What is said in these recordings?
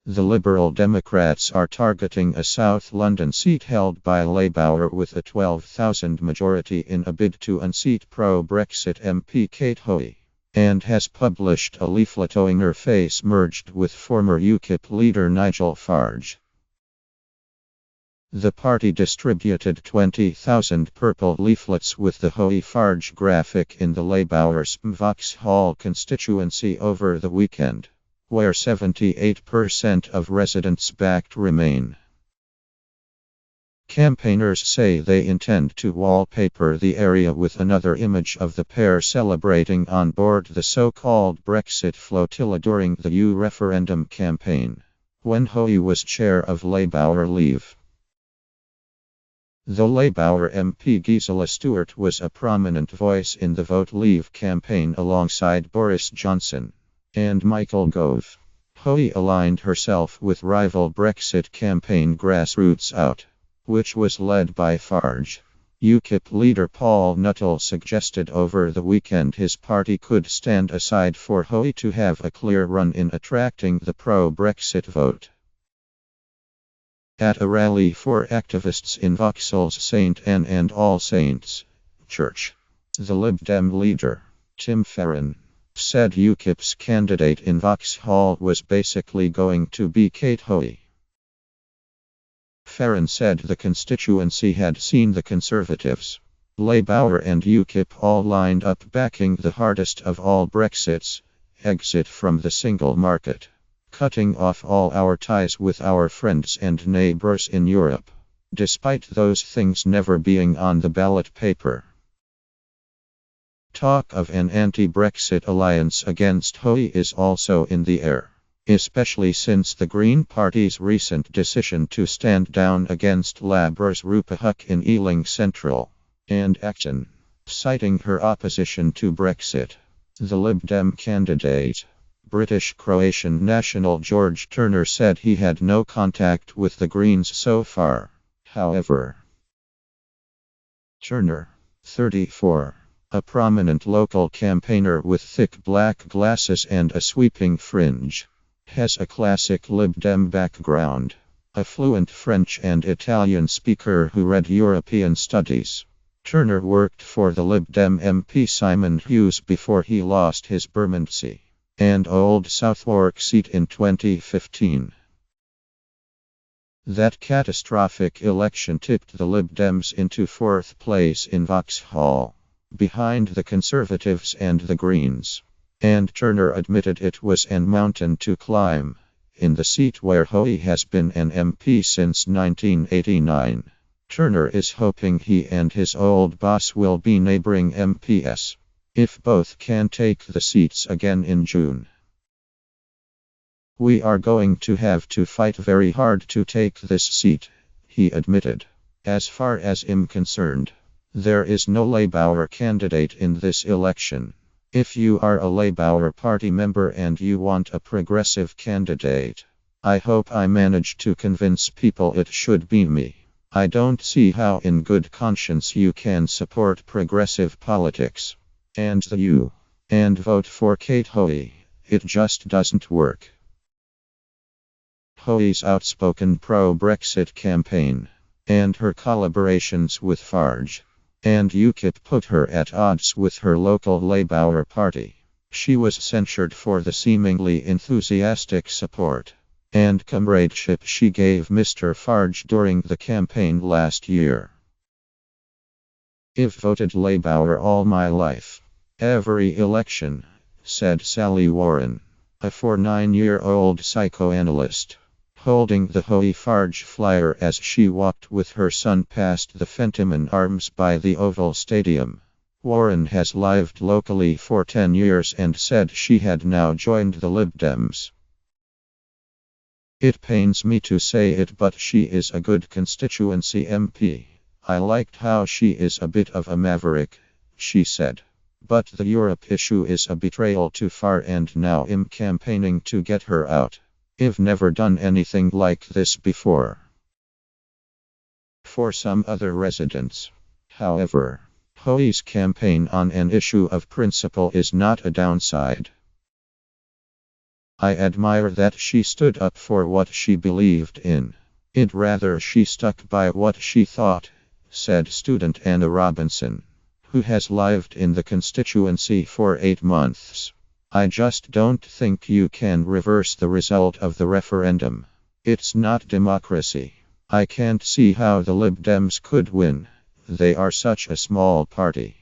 The Liberal Democrats are targeting a South London seat held by Labour with a 12,000 majority in a bid to unseat pro-Brexit MP Hoey, and has published a leaflet owing her face merged with former UKIP leader Nigel Farage. The party distributed 20,000 purple leaflets with the Hoey-Farage graphic in the Labour's Vauxhall constituency over the weekend, where 78% of residents backed Remain. Campaigners say they intend to wallpaper the area with another image of the pair celebrating on board the so-called Brexit flotilla during the EU referendum campaign, when Hoey was chair of Labour Leave. Though Labour MP Gisela Stewart was a prominent voice in the Vote Leave campaign alongside Boris Johnson and Michael Gove, Hoey aligned herself with rival Brexit campaign Grassroots Out, which was led by Farage. UKIP leader Paul Nuttall suggested over the weekend his party could stand aside for Hoey to have a clear run in attracting the pro-Brexit vote. At a rally for activists in Vauxhall's St Anne and All Saints Church, the Lib Dem leader, Tim Farron, said UKIP's candidate in Vauxhall was basically going to be Hoey. Farron said the constituency had seen the Conservatives, Labour and UKIP all lined up backing the hardest of all Brexits, exit from the single market, cutting off all our ties with our friends and neighbours in Europe, despite those things never being on the ballot paper. Talk of an anti-Brexit alliance against Hoey is also in the air, especially since the Green Party's recent decision to stand down against Labour's Rupa Huck in Ealing Central and Acton, citing her opposition to Brexit. The Lib Dem candidate, British-Croatian national George Turner, said he had no contact with the Greens so far. However, Turner, 34, a prominent local campaigner with thick black glasses and a sweeping fringe, has a classic Lib Dem background, a fluent French and Italian speaker who read European studies. Turner worked for the Lib Dem MP Simon Hughes before he lost his Bermondsey and Old Southwark seat in 2015. That catastrophic election tipped the Lib Dems into fourth place in Vauxhall, behind the Conservatives and the Greens, and Turner admitted it was an mountain to climb, in the seat where Hoey has been an MP since 1989. Turner is hoping he and his old boss will be neighbouring MPs, if both can take the seats again in June. "We are going to have to fight very hard to take this seat," he admitted. "As far as I'm concerned, there is no Labour candidate in this election. If you are a Labour Party member and you want a progressive candidate, I hope I manage to convince people it should be me. I don't see how in good conscience you can support progressive politics and the EU and vote for Hoey. It just doesn't work." Hoey's outspoken pro-Brexit campaign and her collaborations with Farage and UKIP put her at odds with her local Labour Party. She was censured for the seemingly enthusiastic support and comradeship she gave Mr. Farage during the campaign last year. "I've voted Labour all my life, every election," said Sally Warren, a 49-year-old psychoanalyst, holding the Hoey-Farage flyer as she walked with her son past the Fentiman Arms by the Oval Stadium. Warren has lived locally for 10 years and said she had now joined the Lib Dems. "It pains me to say it, but she is a good constituency MP. I liked how she is a bit of a maverick," she said. "But the Europe issue is a betrayal too far, and now I'm campaigning to get her out. I've never done anything like this before." For some other residents, however, Hoey's campaign on an issue of principle is not a downside. I admire that she stood up for what she believed in. I'd rather she stuck by what she thought, said student Anna Robinson, who has lived in the constituency for 8 months. I just don't think you can reverse the result of the referendum. It's not democracy. I can't see how the Lib Dems could win. They are such a small party.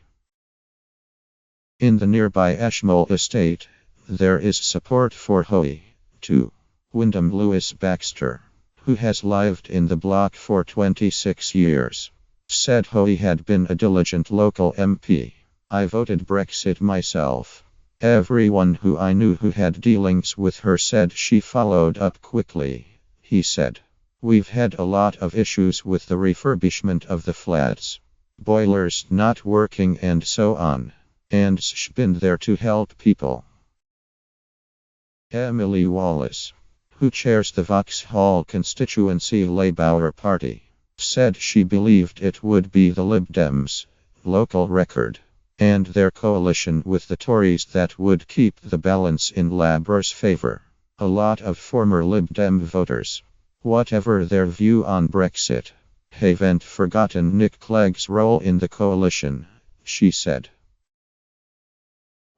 In the nearby Ashmole estate, there is support for Hoey, too. Wyndham Lewis Baxter, who has lived in the block for 26 years, said Hoey had been a diligent local MP. I voted Brexit myself. Everyone who I knew who had dealings with her said she followed up quickly, he said. We've had a lot of issues with the refurbishment of the flats, boilers not working and so on, and she's been there to help people. Emily Wallace, who chairs the Vauxhall constituency Labour Party, said she believed it would be the Lib Dems, local record, and their coalition with the Tories that would keep the balance in Labour's favour. A lot of former Lib Dem voters, whatever their view on Brexit, haven't forgotten Nick Clegg's role in the coalition, she said.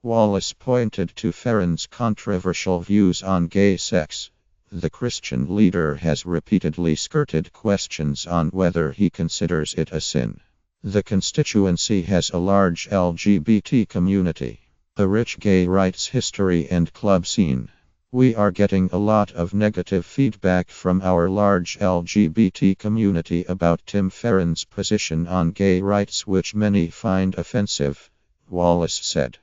Wallace pointed to Farron's controversial views on gay sex. The Christian leader has repeatedly skirted questions on whether he considers it a sin. The constituency has a large LGBT community, a rich gay rights history and club scene. We are getting a lot of negative feedback from our large LGBT community about Tim Farron's position on gay rights, which many find offensive, Wallace said.